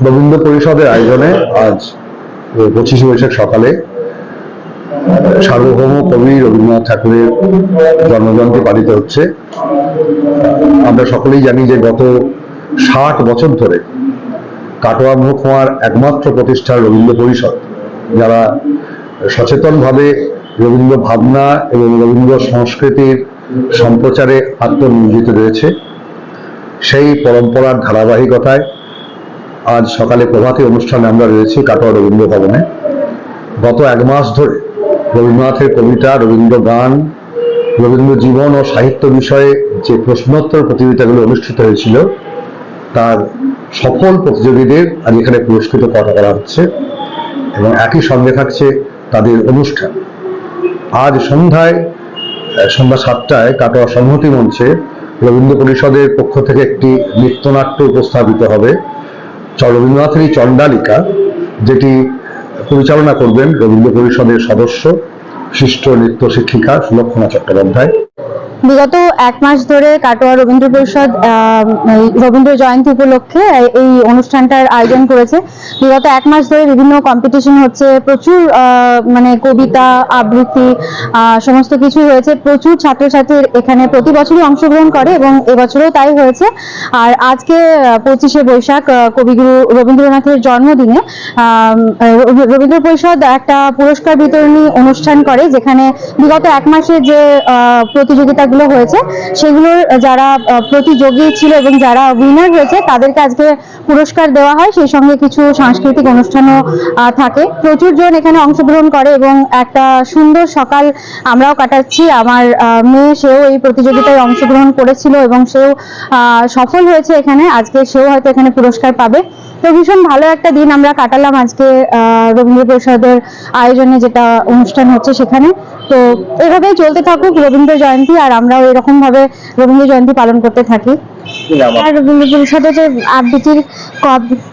রবীন্দ্র পরিষদের আয়োজনে আজ 25শে বৈশাখ সকালে সার্বভৌম কবি রবীন্দ্রনাথ ঠাকুরের জন্মজয়ন্তী পালিত হচ্ছে। আমরা সকলেই জানি যে গত 60 বছর ধরে কাটোয়া মহকুমার একমাত্র প্রতিষ্ঠান রবীন্দ্র পরিষদ, যারা সচেতনভাবে রবীন্দ্র ভাবনা এবং রবীন্দ্র সংস্কৃতির সম্প্রচারে আত্মনিয়োজিত রয়েছে। সেই পরম্পরার ধারাবাহিকতায় আজ সকালে প্রভাতী অনুষ্ঠানে আমরা রয়েছি কাটোয়া রবীন্দ্র ভবনে। গত 1 মাস ধরে রবীন্দ্রনাথের কবিতা, রবীন্দ্র গান, রবীন্দ্র জীবন ও সাহিত্য বিষয়ে যে প্রশ্নোত্তর প্রতিযোগিতাগুলো অনুষ্ঠিত হয়েছিল, তার সফল প্রতিযোগীদের আজ এখানে পুরস্কৃত করা হচ্ছে এবং একই সঙ্গে থাকছে তাদের অনুষ্ঠান। আজ সন্ধ্যা 7টায় কাটোয়া সংহতি মঞ্চে রবীন্দ্র পরিষদের পক্ষ থেকে একটি নৃত্যনাট্য উপস্থাপিত হবে, রবীন্দ্রনাথেরই চণ্ডালিকা, যেটি পরিচালনা করবেন রবীন্দ্র পরিষদের সদস্য বিশিষ্ট নৃত্য শিক্ষিকা সুলক্ষণা চট্টোপাধ্যায়। বিগত 1 মাস ধরে কাটোয়া রবীন্দ্র পরিষদ রবীন্দ্র জয়ন্তী উপলক্ষে এই অনুষ্ঠানটার আয়োজন করেছে। বিগত 1 মাস ধরে বিভিন্ন কম্পিটিশন হচ্ছে, প্রচুর কবিতা, আবৃত্তি, সমস্ত কিছু হয়েছে। প্রচুর ছাত্রছাত্রী এখানে প্রতি বছরই অংশগ্রহণ করে এবং এবছরও তাই হয়েছে। আর আজকে 25শে বৈশাখ কবিগুরু রবীন্দ্রনাথের জন্মদিনে রবীন্দ্র পরিষদ একটা পুরস্কার বিতরণী অনুষ্ঠান করে, যেখানে বিগত 1 মাসে যে প্রতিযোগিতা হয়েছে সেগুলোর যারা প্রতিযোগী ছিল এবং যারা উইনার হয়েছে তাদেরকে আজকে পুরস্কার দেওয়া হয়। সেই সঙ্গে কিছু সাংস্কৃতিক অনুষ্ঠানও থাকে। প্রচুর জন এখানে অংশগ্রহণ করে এবং একটা সুন্দর সকাল আমরাও কাটাচ্ছি। আমার মেয়ে, সেও এই প্রতিযোগিতায় অংশগ্রহণ করেছিল এবং সেও সফল হয়েছে এখানে। আজকে সেও হয়তো এখানে পুরস্কার পাবে। তো ভীষণ ভালো একটা দিন আমরা কাটালাম আজকে রবীন্দ্র পরিষদের আয়োজনে যেটা অনুষ্ঠান হচ্ছে সেখানে। তো এভাবেই চলতে থাকুক রবীন্দ্র জয়ন্তী, আর আমরাও এরকম ভাবে রবীন্দ্র জয়ন্তী পালন করতে থাকি। আর রবীন্দ্র পরিষদের যে আবৃত্তির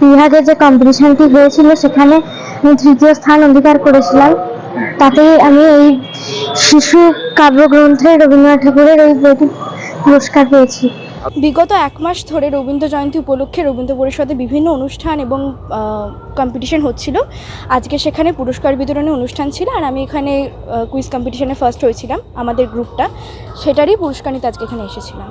বিভাগে যে কম্পিটিশনটি হয়েছিল সেখানে আমি 3য় স্থান অধিকার করেছিলাম। তাতে আমি এই শিশু কাব্যগ্রন্থে রবীন্দ্রনাথ ঠাকুরের এই পুরস্কার পেয়েছি। বিগত 1 মাস ধরে রবীন্দ্র জয়ন্তী উপলক্ষে রবীন্দ্র পরিষদে বিভিন্ন অনুষ্ঠান এবং কম্পিটিশন হচ্ছিল। আজকে সেখানে পুরস্কার বিতরণী অনুষ্ঠান ছিল, আর আমি এখানে কুইজ কম্পিটিশনে ফার্স্ট হয়েছিলাম, আমাদের গ্রুপটা, সেটারই পুরস্কার নিতে আজকে এখানে এসেছিলাম।